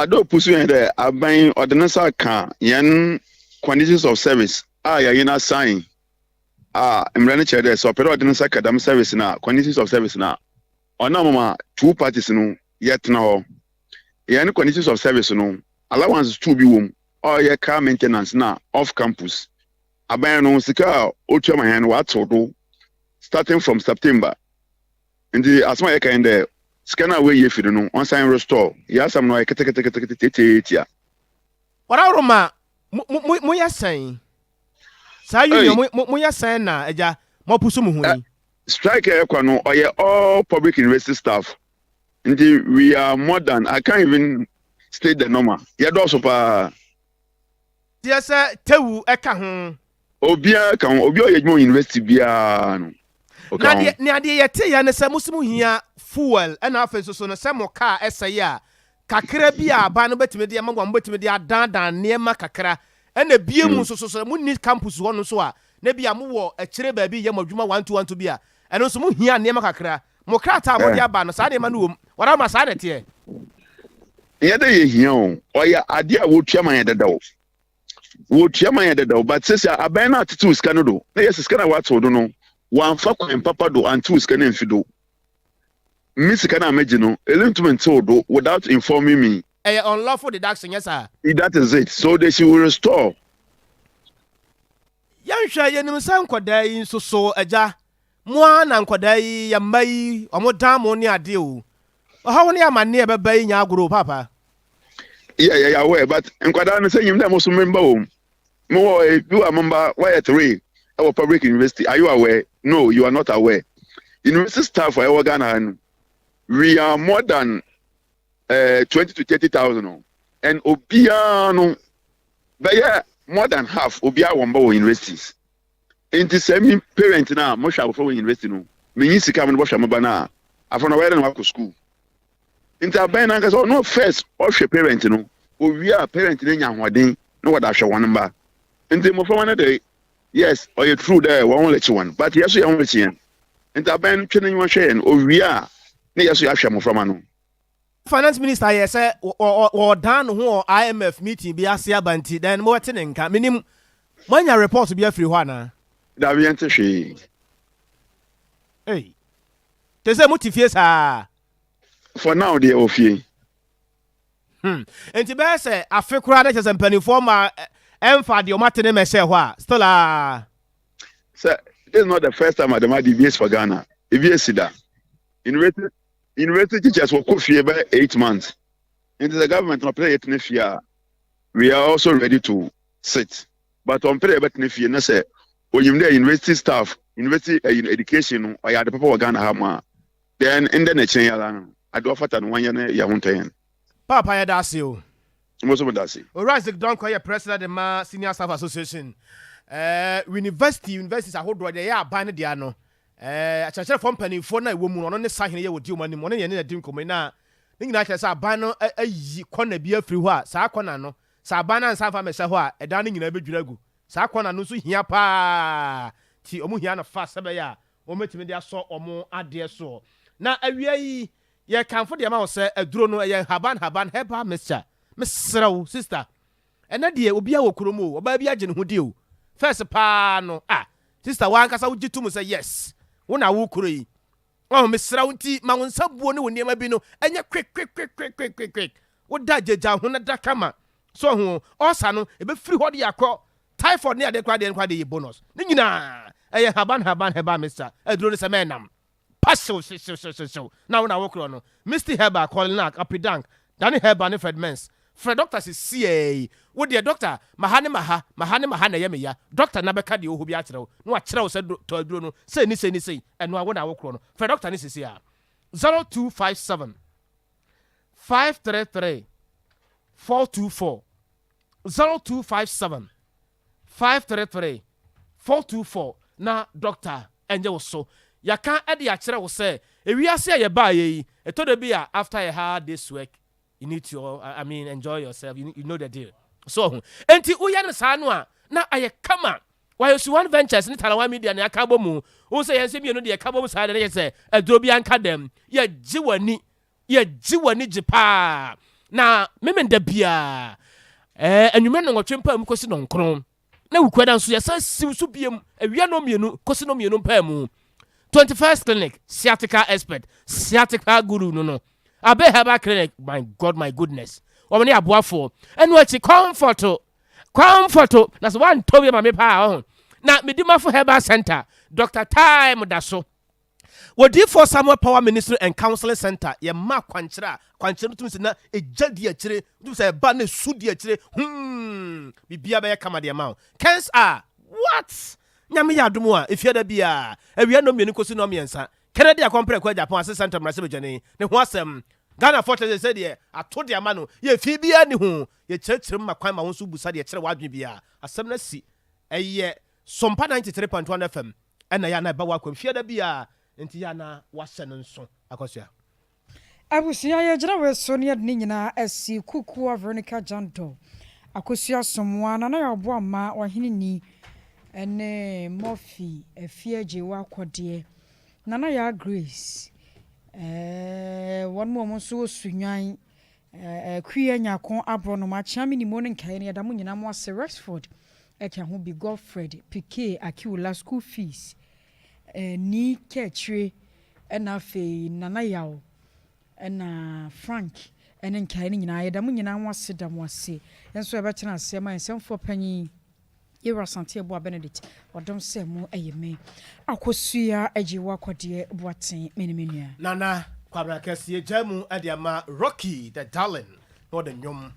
Speaker 12: do pusu yen de aban ordinance kan yen quantities of service ya yina sign emrane chere so pero ordinance academic service na quantities of service na ona mama two parties no yet na ho yen quantities of service no allowance to be wom or ye car maintenance na off campus aban no sika otua mahan wa todo starting from September ndi asma ye kind there scanner we ye fido no on sign restore ya sam no kete
Speaker 1: ora roma mo ya san sa union mo ya san na eja mo pusu mu hu ni
Speaker 12: strike e kwa no oye all public university staff ndi we are more than I can't even state the number ya do so pa
Speaker 1: yes tewu e ka ho
Speaker 12: obia ka obi oyejmo university bia no
Speaker 1: na de yete ya ne se musimu hia fuel na afa so no se mo car eseye a kakra bia ba no betime de magwa betime de adandan niema kakra na bie mu so mu ni campus ho no so a na bia mo wo akire ba bi ye madwuma 1212 bia eno so mu hia niema kakra mo krata mo de aba no sa de ma no wom wara ma sa de te
Speaker 12: ye de ye hia o oya ade a wo tua man ye deda wo tua man ye deda but sese aban na atitu ska no do na yes ska na wato do no wan fa kwan papa do antu ska na mfido misika na meji no elintument do without informing me
Speaker 1: unlawful deduction yes sir
Speaker 12: that is it so they should restore
Speaker 1: yanhwa yenim san kwadai so aja mo na nkwadai ya mai omodan mo ni ade o ha woni amane e beba nya agoro papa
Speaker 12: yeah we but nkwadai no say nyim dem so member o mo you are member why 3 our public university are you aware no you are not aware university staff for our Ghana we are more than 20 to 30,000 and obiano by more than half obia womba universities into semi parent na mo sha for university no me yin sika me bo sha maba na afona where na wako school into aban na so no first o hwe parent no owia parent na nya hoden no wada hwe won ba into mo for one day yes or you true there one let you one but yes you want to into aban twene nwa hwe en owia na yes you ahwe mo from no
Speaker 1: finance minister yes say or dan ho IMF meeting bi ase abanti then mo wete nka minim manya report bi afiri ho ana
Speaker 12: da bi ente hwe
Speaker 1: hey te say mutifie sa
Speaker 12: for now they ofie
Speaker 1: Enti be say afekura na chese mpanifo ma emfa de o matene me share ho a still
Speaker 21: Sir, this is not the first time Adama deviates for Ghana. Deviates that. University teachers will go for about 8 months. Into the government not play it next year. We are also ready to sit. But on play about next year, say when you university staff, university education, or the people of Ghana have then in the next year, I do offer that 1 year yahuntayan.
Speaker 1: Papa ya dasi o.
Speaker 21: Most of dasi.
Speaker 1: Alright, Don Koye president of the Senior Staff Association. Universities are hold they are buying the ano. A church from penny for na woman on the side here with you money money and the dream come na. Ninga chasa bano corner be free wa sa kwana no. Sa bana and safa mesa ho a dining in a beduragu. Sa kwana no so hia pa. Ti omu hia na fast be ya. O metimi dia so omo ade so. Na awia yi ye kan for the amount say aduro no ye haban heba mixture. Mesraw sister. Ena de obi a wokromo oba bi agye ne ho de o. First pa no sister wan kasa wo gitu mu say yes. Wo na wo kuro yi. Oh mesraw nti ma won sabuo ne woni ma bi no enye quick. Wo da jeja ho na da kama. So ho osa no e be free ho de yakọ typhoid ne ade kwa de bonus. Ne nyina eye haban heba mixture. Aduro ne se menam. So. Now wo kuro no. Mr. Heba calling nak apidank. Danny Heba ne Fred Mens. Fred doctor is CA. Wo de doctor mahane na yeme ya. Doctor na beka de ohu bi a kire. No a kire se to aduro no. Say ni eno wo na wo kuro no. Fred doctor ni sisi a. 0257 533 424 0257 533 424 na doctor enje wo so. Ya kan ede ya kire wo say ewiase ye ba ye eto de bia after a hard day's work you need to enjoy yourself. You know the deal. So enti uya ne sa no a na aye kama why you one ventures ni Talawa media na akabo mu wo say yense mi no de akabo mu sa de ye say aduro bi anka dem ye jiwani jipa na memenda bia anwume no twempa mu kosi no nkron na wukwada nso ye sa siwsu biem awia no mienu kosi no mienu pa mu 21st clinic sciatica expert sciatica guru no abe Heba clinic my goodness omani aboafo enu achi comfort na so wan tobi ma me pa na medimafo Heba center Dr. Time Daso wodi for Samuel Power Ministry and Counseling Center ye ma kwankyera tum se na ejadi akire tum se ba na sudi akire bibia be kama de ma kens what nyame ya adomu a efia da bia awia no mienu kosi no miensa Kennedy akompre kwa Japan assistant mrase bejane ne ho asem Ghana Fortress said ye ato de ama no ye fi bia ni ho ye kyerkyerem makwan ma ho so busa de kyere wadwe bia asem na si eye Sompa 93.1 FM ena ya na ba wa kwa fia da bia enti ya na wase no nso akosua
Speaker 2: abusia ye jira we so ne ni nyina asi kuku Veronica Janto akosua somwa na ya obo ama wahene ni ene Murphy efieje wa kwode nana ya Grace one more so sunyan kwiya nyakon abro no ma chami ni monin kai ne da mu nyina mo ase Rexford eka ho bi Godfred PK akiula school fees ni ketwe ena fe nana yawo ena Frank enen kai ni nyina da mu nyina mo ase da mo ase enso e be tena ase ma ensemfo panyi Ira Santia Boa Benedict, or don't say more a me. Akosua Ejiwa Kwade Boatin, Minimia.
Speaker 1: Nana, Kwabra Cassia Jamu Adiama, Rocky, the darling, more than yum.